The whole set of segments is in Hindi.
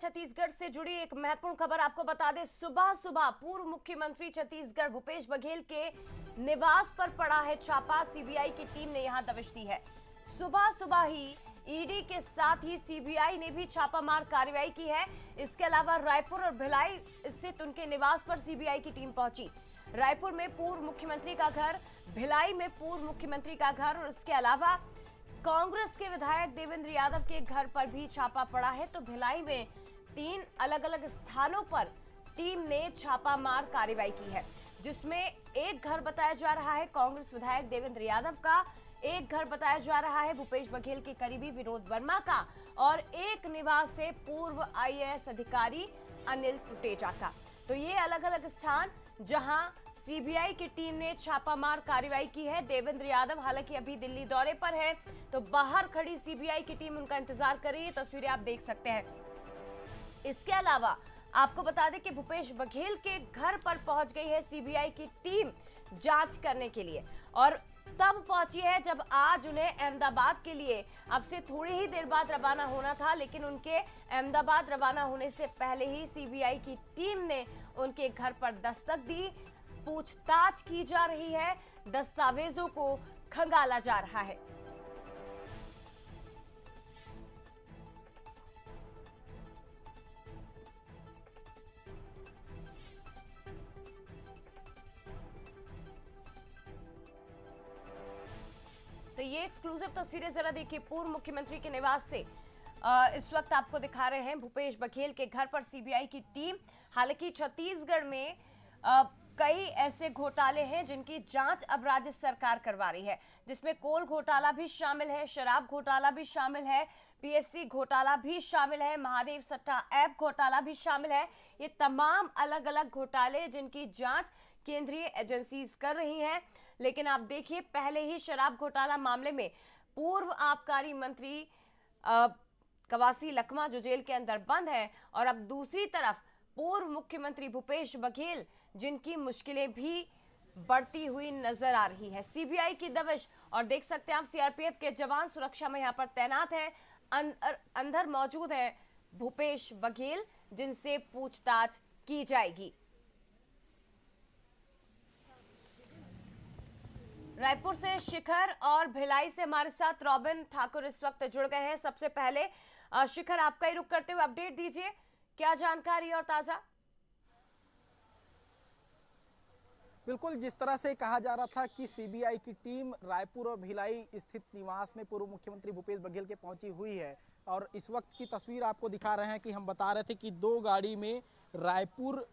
छत्तीसगढ़ से जुड़ी एक महत्वपूर्ण खबर आपको बता दें। सुबह सुबह पूर्व मुख्यमंत्री छत्तीसगढ़ भूपेश बघेल के निवास पर पड़ा है छापा। सीबीआई की टीम ने यहां दबिश दी है। सुबह सुबह ही ईडी के साथ ही सीबीआई ने भी छापामार कार्रवाई की है। इसके अलावा रायपुर और भिलाई स्थित उनके निवास पर सीबीआई की टीम पहुंची। रायपुर में पूर्व मुख्यमंत्री का घर, भिलाई में पूर्व मुख्यमंत्री का घर और इसके अलावा कांग्रेस के विधायक देवेंद्र यादव के घर पर भी छापा पड़ा है। तो भिलाई में 3 अलग अलग स्थानों पर टीम ने छापामार कार्रवाई की है, जिसमें एक घर बताया जा रहा है कांग्रेस विधायक देवेंद्र यादव का, एक घर बताया जा रहा है भूपेश बघेल के करीबी विनोद वर्मा का और एक निवास है पूर्व आईएएस अधिकारी अनिल टुटेजा का। तो ये अलग अलग स्थान जहां सीबीआई की टीम ने छापामार कार्रवाई की है। देवेंद्र यादव हालांकि अभी दिल्ली दौरे पर है, तो बाहर खड़ी सीबीआई की टीम उनका इंतजार कर रही है। तस्वीरें आप देख सकते हैं। इसके अलावा आपको बता दें कि भूपेश बघेल के घर पर पहुंच गई है सीबीआई की टीम जांच करने के लिए, और तब पहुंची है जब आज उन्हें अहमदाबाद के लिए अब से थोड़ी ही देर बाद रवाना होना था, लेकिन उनके अहमदाबाद रवाना होने से पहले ही सीबीआई की टीम ने उनके घर पर दस्तक दी। पूछताछ की जा रही है, दस्तावेजों को खंगाला जा रहा है। तो ये एक्सक्लूसिव तस्वीरें जरा देखिए पूर्व मुख्यमंत्री के निवास से। इस वक्त आपको दिखा रहे हैं भूपेश बघेल के घर पर सीबीआई की टीम। हालांकि छत्तीसगढ़ में कई ऐसे घोटाले हैं जिनकी जांच अब राज्य सरकार करवा रही है, जिसमें कोल घोटाला भी शामिल है, शराब घोटाला भी शामिल है, पीएससी घोटाला भी शामिल है, महादेव सट्टा ऐप घोटाला भी शामिल है। ये तमाम अलग अलग घोटाले जिनकी जांच केंद्रीय एजेंसीज कर रही हैं। लेकिन आप देखिए, पहले ही शराब घोटाला मामले में पूर्व आबकारी मंत्री कवासी लखमा जो जेल के अंदर बंद है, और अब दूसरी तरफ पूर्व मुख्यमंत्री भूपेश बघेल जिनकी मुश्किलें भी बढ़ती हुई नजर आ रही है। सीबीआई की दबिश, और देख सकते हैं आप सीआरपीएफ के जवान सुरक्षा में यहां पर तैनात हैं। अंदर मौजूद है भूपेश बघेल जिनसे पूछताछ की जाएगी। रायपुर से शिखर और भिलाई से हमारे साथ रॉबिन ठाकुर इस वक्त जुड़ गए हैं। सबसे पहले शिखर, आपका ही रुख करते हुए अपडेट दीजिए, क्या जानकारी और ताजा? बिल्कुल, जिस तरह से कहा जा रहा था कि सीबीआई की टीम रायपुर और भिलाई स्थित निवास में पूर्व मुख्यमंत्री भूपेश बघेल के पहुंची हुई है, और इस वक्त की तस्वीर आपको दिखा रहे हैं कि हम बता रहे थे कि 2 गाड़ी में रायपुर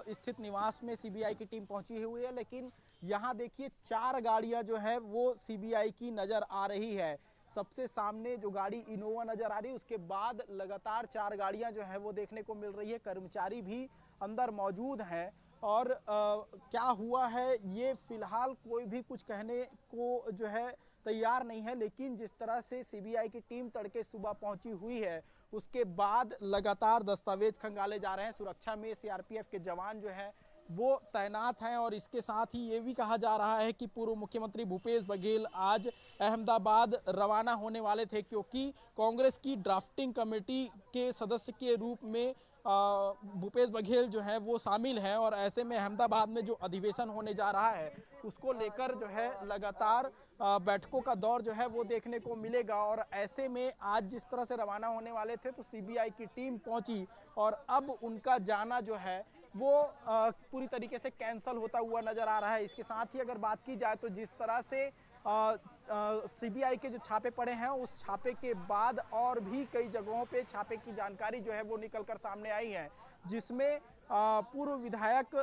स्थित निवास में सीबीआई की टीम पहुंची हुई है, लेकिन यहाँ देखिए 4 गाड़ियां जो है वो सीबीआई की नजर आ रही है। सबसे सामने जो गाड़ी इनोवा नजर आ रही है, उसके बाद लगातार 4 गाड़ियां जो है वो देखने को मिल रही है। कर्मचारी भी अंदर मौजूद हैं, और क्या हुआ है ये फिलहाल कोई भी कुछ कहने को जो है तैयार नहीं है। लेकिन जिस तरह से सीबीआई की टीम तड़के सुबह पहुंची हुई है, उसके बाद लगातार दस्तावेज खंगाले जा रहे हैं। सुरक्षा में सीआरपीएफ के जवान जो है वो तैनात हैं, और इसके साथ ही ये भी कहा जा रहा है कि पूर्व मुख्यमंत्री भूपेश बघेल आज अहमदाबाद रवाना होने वाले थे, क्योंकि कांग्रेस की ड्राफ्टिंग कमेटी के सदस्य के रूप में भूपेश बघेल जो है वो शामिल हैं, और ऐसे में अहमदाबाद में जो अधिवेशन होने जा रहा है उसको लेकर जो है लगातार बैठकों का दौर जो है वो देखने को मिलेगा। और ऐसे में आज जिस तरह से रवाना होने वाले थे तो सीबीआई की टीम पहुंची, और अब उनका जाना जो है वो पूरी तरीके से कैंसल होता हुआ नजर आ रहा है। इसके साथ ही अगर बात की जाए तो जिस तरह से सीबीआई के जो छापे पड़े हैं, उस छापे के बाद और भी कई जगहों पे छापे की जानकारी जो है वो निकलकर सामने आई है, जिसमें पूर्व विधायक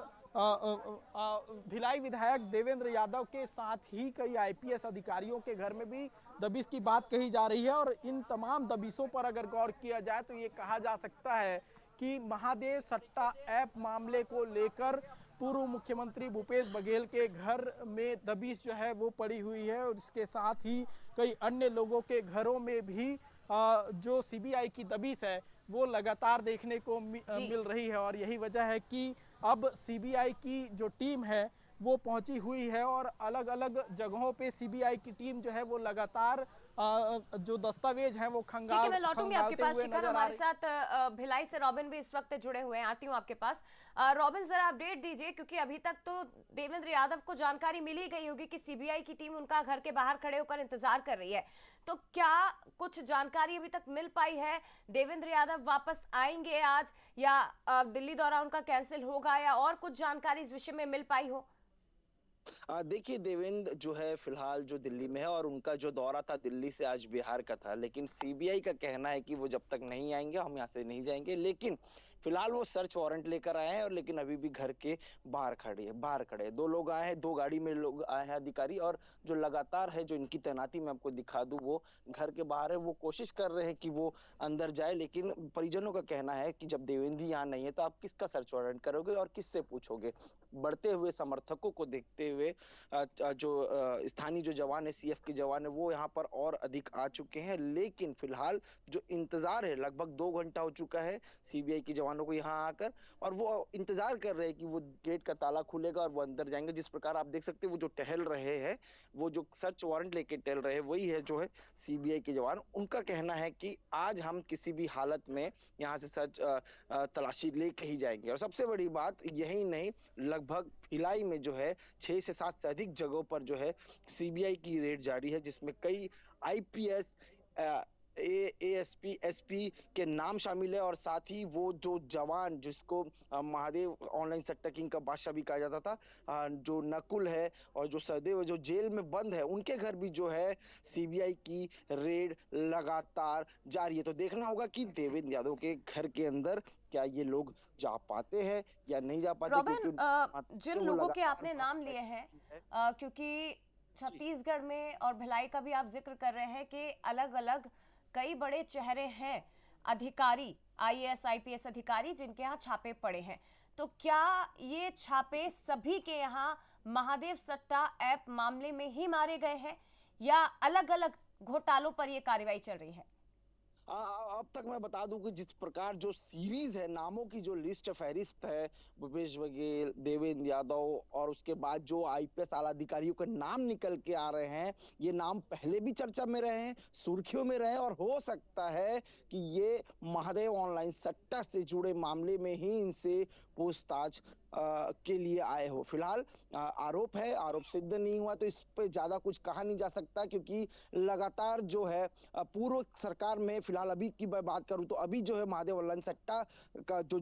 भिलाई विधायक देवेंद्र यादव के साथ ही कई आईपीएस अधिकारियों के घर में भी दबिश की बात कही जा रही है। और इन तमाम दबिशों पर अगर गौर किया जाए तो ये कहा जा सकता है कि महादेव सट्टा ऐप मामले को लेकर पूर्व मुख्यमंत्री भूपेश बघेल के घर में दबिश जो है वो पड़ी हुई है, और इसके साथ ही कई अन्य लोगों के घरों में भी जो सीबीआई की दबिश है वो लगातार देखने को मिल रही है। और यही वजह है कि अब सीबीआई की जो टीम है वो पहुंची हुई है, और अलग अलग जगहों पे सीबीआई की टीम जो है वो लगातार जो दस्तावेज हैं वो ठीक है, मैं लौटूंगी आपके खंगालते पास। हुए शिखर, नजर आ हमारे रहे। साथ भिलाई से रॉबिन भी इस वक्त जुड़े हुए हैं। आती हूँ आपके पास। रॉबिन, जरा अपडेट दीजिए, क्योंकि अभी तक तो देवेंद्र यादव को जानकारी मिल ही गई होगी कि सीबीआई की टीम उनका घर के बाहर खड़े होकर इंतजार कर रही है। तो क्या कुछ जानकारी अभी तक मिल पाई है? देवेंद्र यादव वापस आएंगे आज, या दिल्ली दौरा उनका कैंसिल होगा, या और कुछ जानकारी इस विषय में मिल पाई हो? देखिए, देवेंद्र जो है फिलहाल जो दिल्ली में है और उनका जो दौरा था दिल्ली से आज बिहार का था, लेकिन सीबीआई का कहना है कि वो जब तक नहीं आएंगे हम यहाँ से नहीं जाएंगे। लेकिन फिलहाल वो सर्च वारंट लेकर आए हैं और लेकिन अभी भी घर के बाहर खड़े हैं। दो लोग आए हैं, दो गाड़ी में लोग आए हैं अधिकारी, और जो लगातार है जो इनकी तैनाती मैं आपको दिखा दूं वो घर के बाहर है। वो कोशिश कर रहे हैं कि वो अंदर जाए, लेकिन परिजनों का कहना है कि जब देवेंद्र यहाँ नहीं है तो आप किसका सर्च वारंट करोगे और किससे पूछोगे। बढ़ते हुए समर्थकों को देखते हुए जो स्थानीय जो जवान है, सीएफ के जवान है, वो यहाँ पर और अधिक आ चुके हैं। लेकिन फिलहाल जो इंतजार है, लगभग 2 घंटा हो चुका है सीबीआई के जवानों को यहाँ आकर, और वो इंतजार कर रहे हैं कि वो गेट का ताला खुलेगा और वो अंदर जाएंगे। जिस प्रकार आप देख सकते हैं वो जो टहल रहे हैं, वो जो सर्च वारंट लेके टहल रहे हैं, वही है जो है सीबीआई के जवान। उनका कहना है कि आज हम किसी भी हालत में यहाँ से सर्च तलाशी लेके ही जाएंगे। और सबसे बड़ी बात यही नहीं, लगभग भिलाई में जो है 6 से 7 से अधिक जगहों पर जो है सीबीआई की रेड जारी है, जिसमें कई आईपीएस, एएसपी, एसपी के नाम शामिल है। और साथ ही वो जो जवान जिसको महादेव ऑनलाइन सट्टा किंग का बादशाह भी कहा जाता था, जो नकुल है और जो सहदेव जो जेल में बंद है, उनके घर भी जो है सीबीआई की रेड लगातार जारी है। तो देखना होगा कि देवेंद्र यादव के घर के अंदर क्या ये लोग जा पाते हैं या नहीं जा पाते, रॉबिन, क्योंकि जिन लोगों के आपने नाम लिए हैं, क्योंकि छत्तीसगढ़ में और भिलाई का भी आप जिक्र कर रहे हैं कि अलग अलग कई बड़े चेहरे हैं, अधिकारी, आईएएस आईपीएस अधिकारी जिनके यहाँ छापे पड़े हैं। तो क्या ये छापे सभी के यहाँ महादेव सट्टा ऐप मामले में ही मारे गए हैं, या अलग अलग घोटालों पर ये कार्रवाई चल रही है? अब तक मैं बता दूं कि जिस प्रकार जो सीरीज है, नामों की जो लिस्ट फहरिस्त है, भूपेश बघेल, देवेंद्र यादव, और उसके बाद जो आईपीएस आला अधिकारियों के नाम निकल के आ रहे हैं, ये नाम पहले भी चर्चा में रहे हैं, सुर्खियों में रहे, और हो सकता है कि ये महादेव ऑनलाइन सट्टा से जुड़े मामले में ही इनसे पूछताछ के लिए आए हो। फिलहाल आरोप है, आरोप सिद्ध नहीं हुआ तो इस पे ज्यादा कुछ कहा नहीं जा सकता, क्योंकि लगातार जो है पूर्व सरकार में, फिलहाल अभी की मैं बात करूं तो अभी जो है महादेव ऑनलाइन सट्टा का जो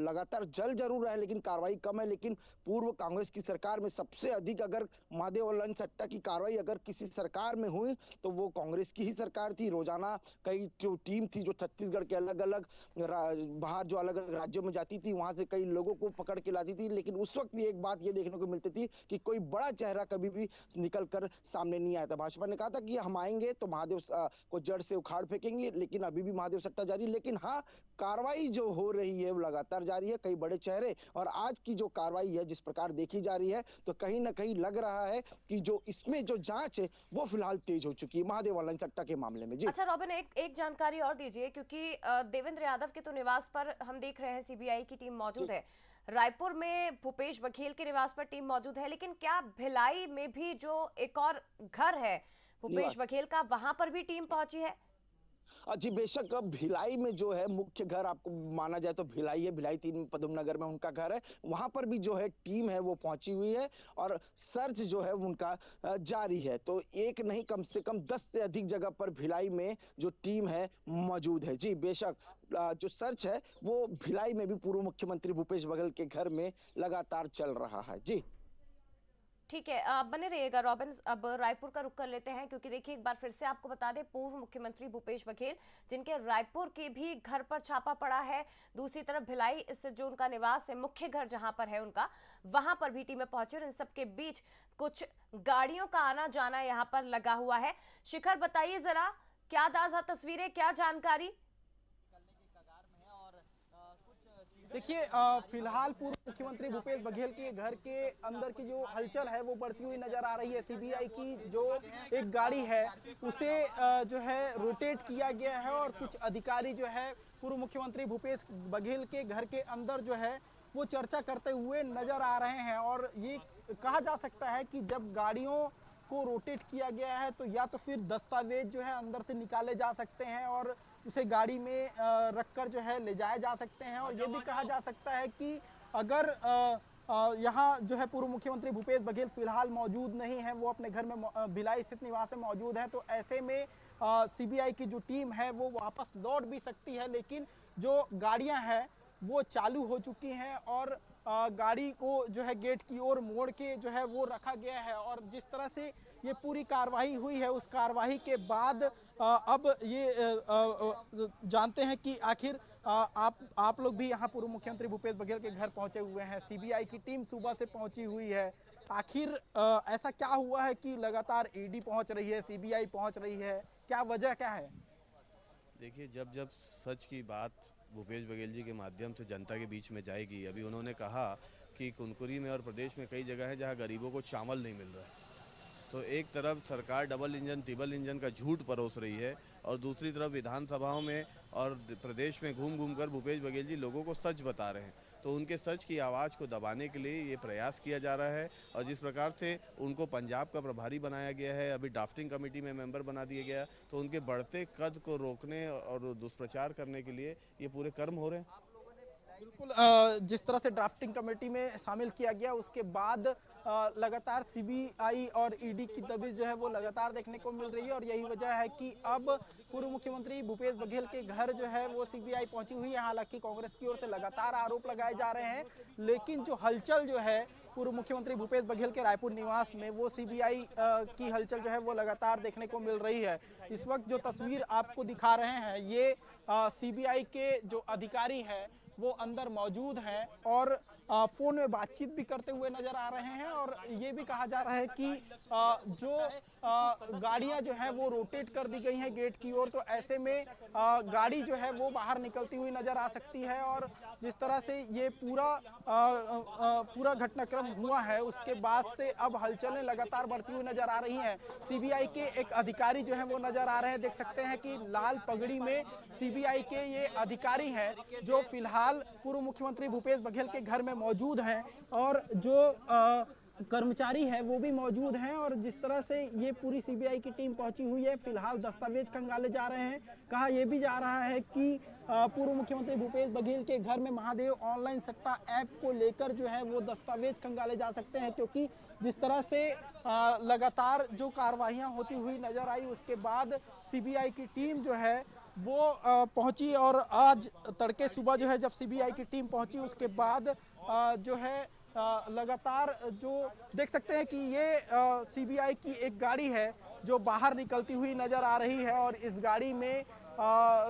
लगातार जल जरूर है लेकिन कार्रवाई कम है। लेकिन पूर्व कांग्रेस की सरकार में सबसे अधिक अगर महादेव ऑनलाइन सट्टा की कार्रवाई अगर किसी सरकार में हुई तो वो कांग्रेस की ही सरकार थी। रोजाना कई जो टीम थी जो छत्तीसगढ़ के अलग अलग बाहर जो अलग अलग राज्यों में जाती थी, वहां से कई लोगों को पकड़ के लाती थी। लेकिन उस वक्त भी एक बात ये देखने को मिलती थी कि कोई बड़ा चेहरा कभी भी निकल कर सामने नहीं आया था। भाजपा ने कहा था कि हम आएंगे तो महादेव को जड़ से उखाड़ फेंकेंगे, लेकिन अभी भी महादेव सट्टा जारी। लेकिन हाँ, कार्रवाई जो हो रही है वो लगातार जारी है, कई बड़े चेहरे, और आज की जो कार्रवाई है जिस प्रकार देखी जा रही है तो कहीं ना कहीं लग रहा है कि जो इसमें जो जांच है वो फिलहाल तेज हो चुकी है महादेव ऑनलाइन सट्टा के मामले में। जी अच्छा रॉबिन, एक जानकारी और दीजिए, क्योंकि देवेंद्र यादव के तो निवास पर हम देख रहे हैं सीबीआई की टीम मौजूद है, रायपुर में भूपेश बघेल के निवास पर टीम मौजूद है, लेकिन क्या भिलाई में भी जो एक और घर है भूपेश बघेल का, वहां पर भी टीम पहुंची है? जी बेशक, भिलाई में जो है मुख्य घर आपको माना जाए तो भिलाई है, भिलाई 3 पदम नगर में उनका घर है, वहां पर भी जो है टीम है वो पहुंची हुई है और सर्च जो है उनका जारी है। तो एक नहीं, कम से कम 10 से अधिक जगह पर भिलाई में जो टीम है मौजूद है। जी बेशक, जो सर्च है वो भिलाई में भी पूर्व मुख्यमंत्री भूपेश बघेल के घर में लगातार चल रहा है। जी ठीक है, आप बने रहिएगा रॉबिन। अब रायपुर का रुख कर लेते हैं, क्योंकि देखिए एक बार फिर से आपको बता दें, पूर्व मुख्यमंत्री भूपेश बघेल जिनके रायपुर के भी घर पर छापा पड़ा है, दूसरी तरफ भिलाई से जो उनका निवास है, मुख्य घर जहां पर है उनका, वहां पर भी टीमें पहुंची और इन सबके बीच कुछ गाड़ियों का आना जाना यहाँ पर लगा हुआ है। शिखर, बताइए जरा, क्या ताजा तस्वीरें, क्या जानकारी? देखिए, फिलहाल पूर्व मुख्यमंत्री भूपेश बघेल के घर के अंदर की जो हलचल है वो बढ़ती हुई नजर आ रही है। सीबीआई की जो एक गाड़ी है उसे जो है रोटेट किया गया है और कुछ अधिकारी जो है पूर्व मुख्यमंत्री भूपेश बघेल के घर के अंदर जो है वो चर्चा करते हुए नजर आ रहे हैं। और ये कहा जा सकता है कि जब गाड़ियों को रोटेट किया गया है, तो या तो फिर दस्तावेज जो है अंदर से निकाले जा सकते हैं और उसे गाड़ी में रखकर जो है ले जाए जा सकते हैं। और ये भी कहा जा सकता है कि अगर यहाँ जो है पूर्व मुख्यमंत्री भूपेश बघेल फिलहाल मौजूद नहीं है, वो अपने घर में भिलाई स्थित निवास में मौजूद है, तो ऐसे में सीबीआई की जो टीम है वो वापस लौट भी सकती है। लेकिन जो गाड़ियां हैं वो चालू हो चुकी हैं और गाड़ी को जो है गेट की ओर मोड़ के जो है वो रखा गया है। और जिस तरह से ये पूरी कार्रवाई हुई है, उस कार्रवाई के बाद अब ये जानते हैं कि आखिर आप लोग भी यहाँ पूर्व मुख्यमंत्री भूपेश बघेल के घर पहुंचे हुए हैं, सीबीआई की टीम सुबह से पहुंची हुई है। आखिर ऐसा क्या हुआ है कि लगातार ईडी पहुंच रही है, सीबीआई पहुंच रही है, क्या वजह क्या है? देखिए, जब जब सच की बात भूपेश बघेल जी के माध्यम से जनता के बीच में जाएगी, अभी उन्होंने कहा कि कुनकुरी में और प्रदेश में कई जगह है जहां गरीबों को चावल नहीं मिल रहा है, तो एक तरफ सरकार डबल इंजन ट्रिपल इंजन का झूठ परोस रही है और दूसरी तरफ विधानसभाओं में और प्रदेश में घूम घूम कर भूपेश बघेल जी लोगों को सच बता रहे हैं। तो उनके सच की आवाज़ को दबाने के लिए ये प्रयास किया जा रहा है। और जिस प्रकार से उनको पंजाब का प्रभारी बनाया गया है, अभी ड्राफ्टिंग कमेटी में मेंबर बना दिया गया, तो उनके बढ़ते कद को रोकने और दुष्प्रचार करने के लिए ये पूरे कर्म हो रहे हैं। बिल्कुल, जिस तरह से ड्राफ्टिंग कमेटी में शामिल किया गया, उसके बाद लगातार सीबीआई और ईडी की दबिश जो है वो लगातार देखने को मिल रही है। और यही वजह है कि अब पूर्व मुख्यमंत्री भूपेश बघेल के घर जो है वो सीबीआई पहुंची हुई है। हालांकि कांग्रेस की ओर से लगातार आरोप लगाए जा रहे हैं, लेकिन जो हलचल जो है पूर्व मुख्यमंत्री भूपेश बघेल के रायपुर निवास में, वो सीबीआई की हलचल जो है वो लगातार देखने को मिल रही है। इस वक्त जो तस्वीर आपको दिखा रहे हैं, ये सीबीआई के जो अधिकारी है वो अंदर मौजूद हैं और फोन में बातचीत भी करते हुए नजर आ रहे हैं। और ये भी कहा जा रहा है कि जो गाड़ियां जो है वो रोटेट कर दी गई हैं गेट की ओर, तो ऐसे में गाड़ी जो है वो बाहर निकलती हुई नजर आ सकती है। और जिस तरह से ये पूरा घटनाक्रम हुआ है, उसके बाद से अब हलचलें लगातार बढ़ती हुई नजर आ रही हैं। सीबीआई के एक अधिकारी जो है वो नजर आ रहे हैं, देख सकते हैं कि लाल पगड़ी में सीबीआई के ये अधिकारी हैं जो फिलहाल पूर्व मुख्यमंत्री भूपेश बघेल के घर में मौजूद हैं और जो कर्मचारी है वो भी मौजूद हैं। और जिस तरह से ये पूरी सीबीआई की टीम पहुंची हुई है, फिलहाल दस्तावेज खंगाले जा रहे हैं। कहा यह भी जा रहा है कि पूर्व मुख्यमंत्री भूपेश बघेल के घर में महादेव ऑनलाइन सट्टा ऐप को लेकर जो है वो दस्तावेज खंगाले जा सकते हैं, क्योंकि जिस तरह से लगातार जो कार्रवाइयां होती हुई नजर आई, उसके बाद सीबीआई की टीम जो है वो पहुंची। और आज तड़के सुबह जो है जब सीबीआई की टीम पहुंची, उसके बाद जो है लगातार जो देख सकते हैं कि ये सीबीआई की एक गाड़ी है जो बाहर निकलती हुई नजर आ रही है। और इस गाड़ी में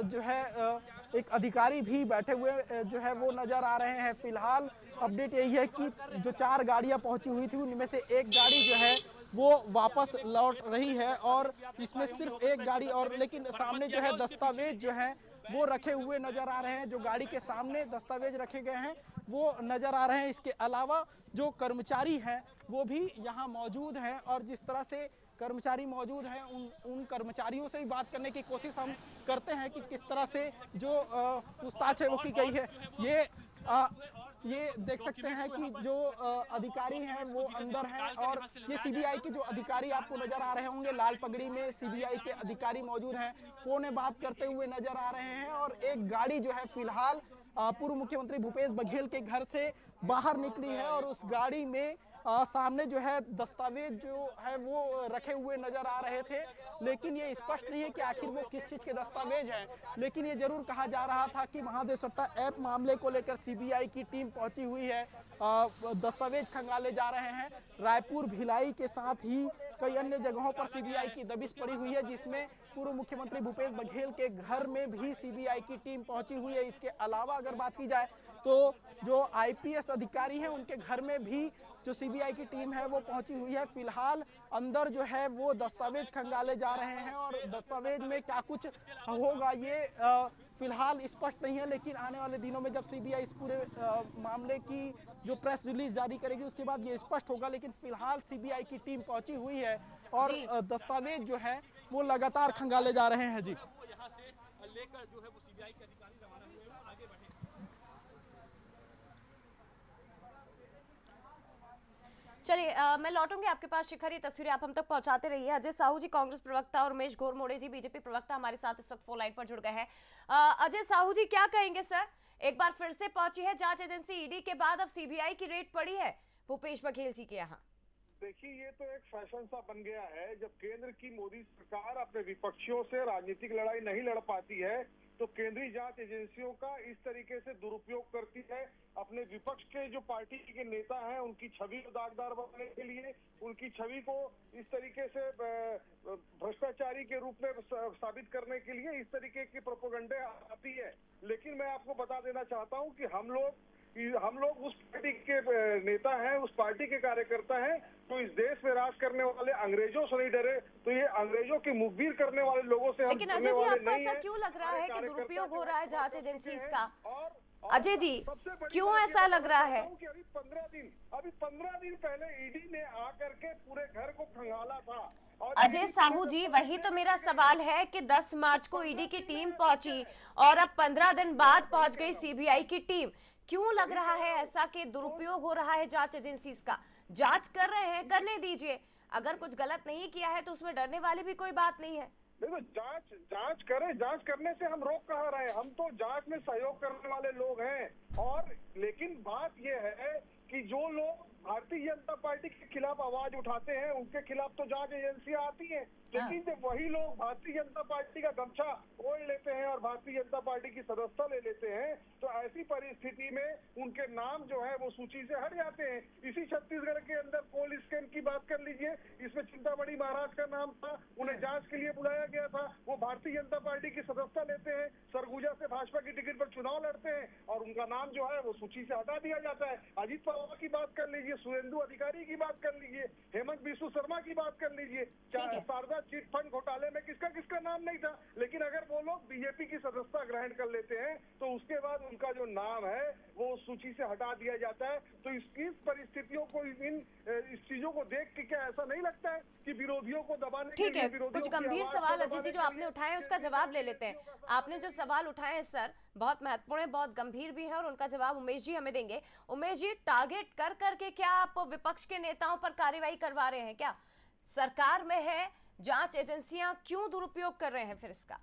जो है एक अधिकारी भी बैठे हुए जो है वो नजर आ रहे हैं। फिलहाल अपडेट यही है कि जो 4 गाड़ियां पहुंची हुई थी, उनमें से एक गाड़ी जो है वो वापस लौट रही है और इसमें सिर्फ एक गाड़ी और, लेकिन सामने जो है दस्तावेज जो है वो रखे हुए नजर आ रहे हैं। जो गाड़ी के सामने दस्तावेज रखे गए हैं वो नजर आ रहे हैं। इसके अलावा जो कर्मचारी हैं वो भी यहाँ मौजूद हैं। और जिस तरह से कर्मचारी मौजूद हैं, उन कर्मचारियों से भी बात करने की कोशिश हम करते हैं कि किस तरह से जो पूछताछ है वो की गई है। ये देख सकते हैं कि जो अधिकारी हैं वो अंदर हैं और ये सीबीआई के जो अधिकारी आपको नजर आ रहे होंगे, लाल पगड़ी में सीबीआई के अधिकारी मौजूद हैं, फोन में बात करते हुए नजर आ रहे हैं। और एक गाड़ी जो है फिलहाल पूर्व मुख्यमंत्री भूपेश बघेल के घर से बाहर निकली है और उस गाड़ी में सामने जो है दस्तावेज जो है वो रखे हुए नजर आ रहे थे, लेकिन ये स्पष्ट नहीं है कि आखिर वो किस चीज के दस्तावेज हैं। लेकिन ये जरूर कहा जा रहा था कि महादेव सट्टा ऐप मामले को लेकर सीबीआई की टीम पहुंची हुई है, दस्तावेज खंगाले जा रहे हैं। रायपुर, भिलाई के साथ ही कई अन्य जगहों पर सीबीआई की दबिश पड़ी हुई है, जिसमें पूर्व मुख्यमंत्री भूपेश बघेल के घर में भी सीबीआई की टीम पहुंची हुई है। इसके अलावा अगर बात की जाए तो जो आईपीएस अधिकारी हैं उनके घर में भी जो सीबीआई की टीम है वो पहुंची हुई है। फिलहाल अंदर जो है वो दस्तावेज खंगाले जा रहे हैं और दस्तावेज में क्या कुछ होगा ये फिलहाल स्पष्ट नहीं है, लेकिन आने वाले दिनों में जब सीबीआई इस पूरे मामले की जो प्रेस रिलीज जारी करेगी उसके बाद ये स्पष्ट होगा। लेकिन फिलहाल सीबीआई की टीम पहुंची हुई है और दस्तावेज जो है वो लगातार खंगाले जा रहे हैं। जी, यहाँ से लेकर जो है वो सीबीआई के अधिकारी रवाना हुए हैं, आगे बढ़े। चलिए मैं लौटूंगी आपके पास शिखर, ये तस्वीरें आप हम तक पहुंचाते रहिए। अजय साहू जी कांग्रेस प्रवक्ता और उमेश घोरमोड़े जी बीजेपी प्रवक्ता हमारे साथ इस वक्त फोन लाइन पर जुड़ गए हैं। अजय साहू जी क्या कहेंगे सर, एक बार फिर से पहुंची है जांच एजेंसी ईडी के बाद अब सीबीआई की रेड पड़ी है भूपेश बघेल जी के यहाँ। देखिए, ये तो एक फैशन सा बन गया है। जब केंद्र की मोदी सरकार अपने विपक्षियों से राजनीतिक लड़ाई नहीं लड़ पाती है तो केंद्रीय जांच एजेंसियों का इस तरीके से दुरुपयोग करती है। अपने विपक्ष के जो पार्टी के नेता हैं उनकी छवि को दागदार बनाने के लिए, उनकी छवि को इस तरीके से भ्रष्टाचारी के रूप में साबित करने के लिए इस तरीके की प्रोपेगेंडा आती है। लेकिन मैं आपको बता देना चाहता हूं कि हम लोग उस पार्टी के नेता हैं, उस पार्टी के कार्यकर्ता हैं, तो इस देश में राज करने वाले अंग्रेजों से नहीं डरे, तो ये अंग्रेजों की मुखबिर करने वाले लोगों से हम लेकिन अजय जी आपको ऐसा क्यों लग रहा है कि दुरुपयोग हो रहा है जांच एजेंसी का? अजय जी क्यों ऐसा लग रहा है? अभी 15 दिन पहले ईडी ने आकर के पूरे घर को खंगाला था। अजय साहू जी वही तो मेरा सवाल है कि 10 मार्च को ईडी की टीम पहुंची और अब 15 दिन बाद पहुंच गई सीबीआई की टीम। क्यों लग रहा है ऐसा कि दुरुपयोग हो रहा है जांच एजेंसीज का? जांच कर रहे हैं, करने दीजिए। अगर कुछ गलत नहीं किया है तो उसमें डरने वाली भी कोई बात नहीं है। देखो, जांच करें, जांच करने से हम रोक कहाँ रहे हैं? हम तो जांच में सहयोग करने वाले लोग हैं। और लेकिन बात यह है कि जो लोग भारतीय जनता पार्टी के खिलाफ आवाज उठाते हैं उनके खिलाफ तो जांच एजेंसियां आती हैं, लेकिन जब वही लोग भारतीय जनता पार्टी का गमछा ओढ़ लेते हैं और भारतीय जनता पार्टी की सदस्यता ले लेते हैं तो ऐसी परिस्थिति में उनके नाम जो है वो सूची से हट जाते हैं। इसी छत्तीसगढ़ के अंदर कोल स्कैम की बात कर लीजिए, इसमें चिंतामणि महाराज का नाम था, उन्हें जांच के लिए बुलाया गया था। वो भारतीय जनता पार्टी की सदस्यता लेते हैं, सरगुजा से भाजपा की टिकट पर चुनाव लड़ते हैं और उनका नाम जो है वो सूची से हटा दिया जाता है। अजीत पवार की बात कर लीजिए, सुरेंदु अधिकारी की बात कर लीजिए, हेमंत बिस्व शर्मा की बात कर लीजिए, शारदा चिट फंड घोटाले में किसका नाम नहीं था। लेकिन अगर वो लोग बीजेपी की सदस्यता ग्रहण कर लेते हैं तो उसके बाद उनका जो नाम है वो सूची से हटा दिया जाता है। तो इसकी परिस्थितियों को इस चीजों को देख के क्या ऐसा नहीं लगता है कि विरोधियों को दबाने के ठीक है, कुछ गंभीर सवाल अजय जी जो आपने उठाए हैं उसका जवाब ले लेते हैं। आपने जो सवाल उठाए हैं सर बहुत महत्वपूर्ण है, बहुत गंभीर भी है और उनका जवाब उमेश जी हमें देंगे। उमेश जी, टारगेट कर करके क्या आप विपक्ष के नेताओं पर कार्रवाई करवा रहे हैं क्या? सरकार में है, जांच एजेंसियां क्यों दुरुपयोग कर रहे हैं फिर इसका?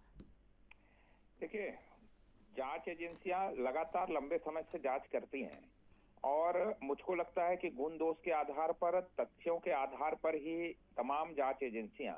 देखिए, जांच एजेंसियां लगातार लंबे समय से जांच करती हैं और मुझको लगता है कि गुण दोष के आधार पर, तथ्यों के आधार पर ही तमाम जांच एजेंसियां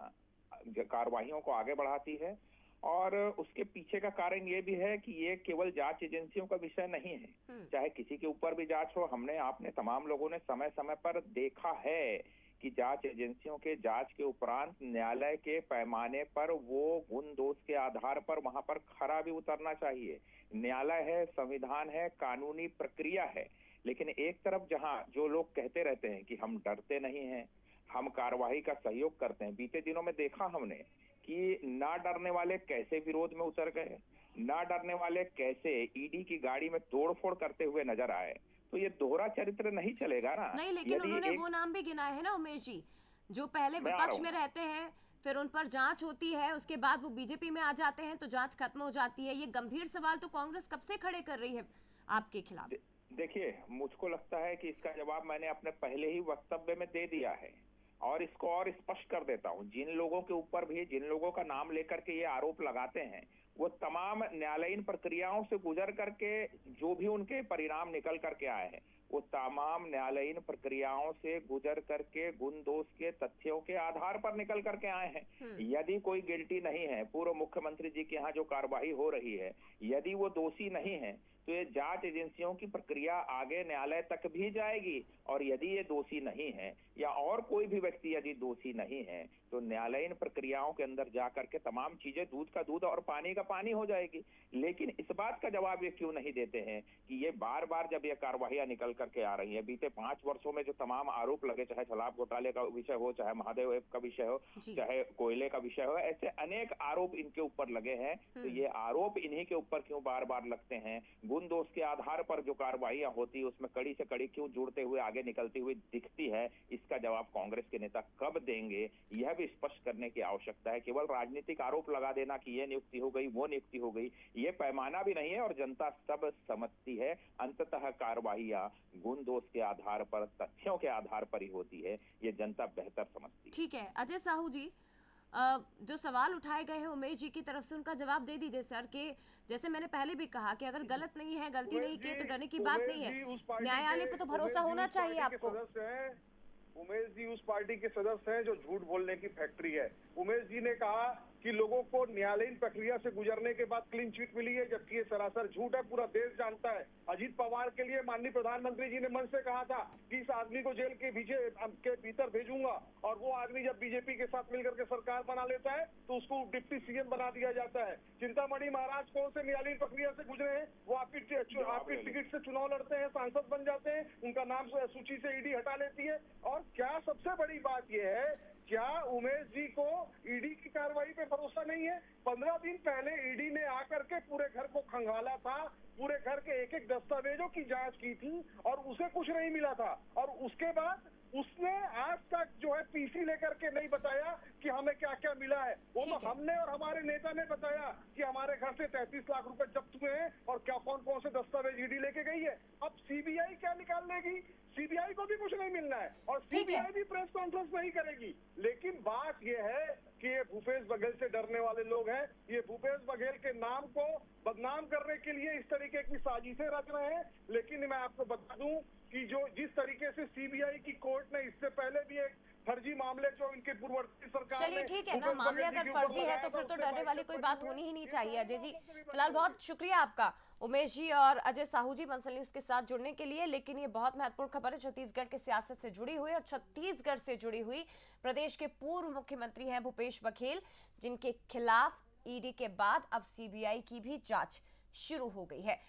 कार्रवाइयों को आगे बढ़ाती है। और उसके पीछे का कारण ये भी है कि ये केवल जांच एजेंसियों का विषय नहीं है, चाहे किसी के ऊपर भी जांच हो। हमने आपने तमाम लोगों ने समय समय पर देखा है कि जांच एजेंसियों के जांच के उपरांत न्यायालय के पैमाने पर वो गुण दोष के आधार पर वहां पर खरा भी उतरना चाहिए। न्यायालय है, संविधान है, कानूनी प्रक्रिया है। लेकिन एक तरफ जहां जो लोग कहते रहते हैं कि हम डरते नहीं हैं, हम कार्रवाई का सहयोग करते हैं, बीते दिनों में देखा हमने कि ना डरने वाले कैसे विरोध में उतर गए, ना डरने वाले कैसे ईडी की गाड़ी में तोड़फोड़ करते हुए नजर आए। तो ये दोहरा चरित्र नहीं चलेगा ना। नहीं, लेकिन उन्होंने वो नाम भी गिनाए हैं ना उमेश जी, जो पहले विपक्ष में रहते हैं, फिर उन पर जांच होती है, उसके बाद वो बीजेपी में आ जाते हैं तो जांच खत्म हो जाती है। ये गंभीर सवाल तो कांग्रेस कब से खड़े कर रही है आपके खिलाफ। देखिए, मुझको लगता है कि इसका जवाब मैंने अपने पहले ही वक्तव्य में दे दिया है और इसको और स्पष्ट कर देता हूं। जिन लोगों के ऊपर भी, जिन लोगों का नाम लेकर के ये आरोप लगाते हैं, वो तमाम न्यायालयीन प्रक्रियाओं से गुजर करके जो भी उनके परिणाम निकल करके आए हैं, वो तमाम न्यायालयीन प्रक्रियाओं से गुजर करके गुण दोष के तथ्यों के आधार पर निकल करके आए हैं। यदि कोई गिल्टी नहीं है, पूर्व मुख्यमंत्री जी के यहाँ जो कार्रवाई हो रही है, यदि वो दोषी नहीं है तो ये जांच एजेंसियों की प्रक्रिया आगे न्यायालय तक भी जाएगी। और यदि ये दोषी नहीं है या और कोई भी व्यक्ति यदि दोषी नहीं है तो न्यायालयीन प्रक्रियाओं के अंदर जाकर के तमाम चीजें दूध का दूध और पानी का पानी हो जाएगी। लेकिन इस बात का जवाब ये क्यों नहीं देते हैं कि ये बार बार जब ये कार्रवाइयां निकल करके आ रही है, बीते 5 वर्षों में जो तमाम आरोप लगे, चाहे शराब घोटाले का विषय हो, चाहे महादेव ऐप का विषय हो, चाहे कोयले का विषय हो, ऐसे अनेक आरोप इनके ऊपर लगे हैं। तो ये आरोप इन्हीं के ऊपर क्यों बार बार लगते हैं? गुण दोष के आधार पर जो कार्रवाइयां होती है उसमें कड़ी से कड़ी क्यों जुड़ते हुए आगे निकलती हुई दिखती है? इसका जवाब कांग्रेस के नेता कब देंगे, यह भी स्पष्ट करने की आवश्यकता है। केवल राजनीतिक आरोप लगा देना कि ये नियुक्ति हो गई, वो नियुक्ति हो गई, ये पैमाना भी नहीं है और जनता सब समझती है। अंततः कार्रवाइयां गुण दोष के आधार पर, तथ्यों के आधार पर ही होती है, ये जनता बेहतर समझती है। ठीक है अजय साहू जी, जो सवाल उठाए गए हैं उमेश जी की तरफ से उनका जवाब दे दीजिए सर, कि जैसे मैंने पहले भी कहा कि अगर गलत नहीं है, गलती नहीं की तो डरने की बात नहीं है, न्यायालय पे तो भरोसा होना चाहिए आपको। उमेश जी उस पार्टी के सदस्य हैं जो झूठ बोलने की फैक्ट्री है। उमेश जी ने कहा कि लोगों को न्यायालयीन प्रक्रिया से गुजरने के बाद क्लीन चिट मिली है, जबकि ये सरासर झूठ है, पूरा देश जानता है। अजीत पवार के लिए माननीय प्रधानमंत्री जी ने मन से कहा था कि इस आदमी को जेल के भीतर भेजूंगा, और वो आदमी जब बीजेपी के साथ मिलकर के सरकार बना लेता है तो उसको डिप्टी सीएम बना दिया जाता है। चिंतामणि महाराज कौन से न्यायालयीन प्रक्रिया से गुजरे हैं? वो आपकी टिकट से चुनाव लड़ते हैं, सांसद बन जाते हैं, उनका नाम सूची से ईडी हटा लेती है। और क्या सबसे बड़ी बात यह है, क्या उमेश जी को ईडी की कार्रवाई पे भरोसा नहीं है? 15 दिन पहले ईडी ने आकर के पूरे घर को खंगाला था, पूरे घर के एक एक दस्तावेजों की जांच की थी और उसे कुछ नहीं मिला था। और उसके बाद उसने आज तक जो है पीसी लेकर के नहीं बताया कि हमें क्या क्या मिला है। वो तो हमने और हमारे नेता ने बताया कि हमारे घर से 33 लाख रुपए जब्त हुए हैं और क्या कौन कौन से दस्तावेज ईडी लेके गई है। अब सीबीआई क्या निकाल लेगी? सीबीआई को भी कुछ नहीं मिलना है और सीबीआई भी प्रेस कॉन्फ्रेंस नहीं करेगी। लेकिन बात यह है कि ये भूपेश बघेल से डरने वाले लोग हैं। ये भूपेश बघेल के नाम को बदनाम करने के लिए इस तरीके की साजिशें रच रहे हैं। लेकिन मैं आपको बता दूं कि जो जिस तरीके से सीबीआई की कोर्ट ने इससे पहले भी एक फर्जी मामले जो इनके पूर्ववर्ती सरकार ने, चलिए ठीक है ना, मामले अगर फर्जी है तो फिर तो डरने वाली कोई बात होनी ही नहीं चाहिए। अजय जी फिलहाल बहुत शुक्रिया आपका, उमेश जी और अजय साहू जी, मंसल न्यूज के साथ जुड़ने के लिए। लेकिन ये बहुत महत्वपूर्ण खबर है छत्तीसगढ़ के सियासत से जुड़ी हुई, और छत्तीसगढ़ से जुड़ी हुई प्रदेश के पूर्व मुख्यमंत्री हैं भूपेश बघेल, जिनके खिलाफ ईडी के बाद अब सीबीआई की भी जांच शुरू हो गई है।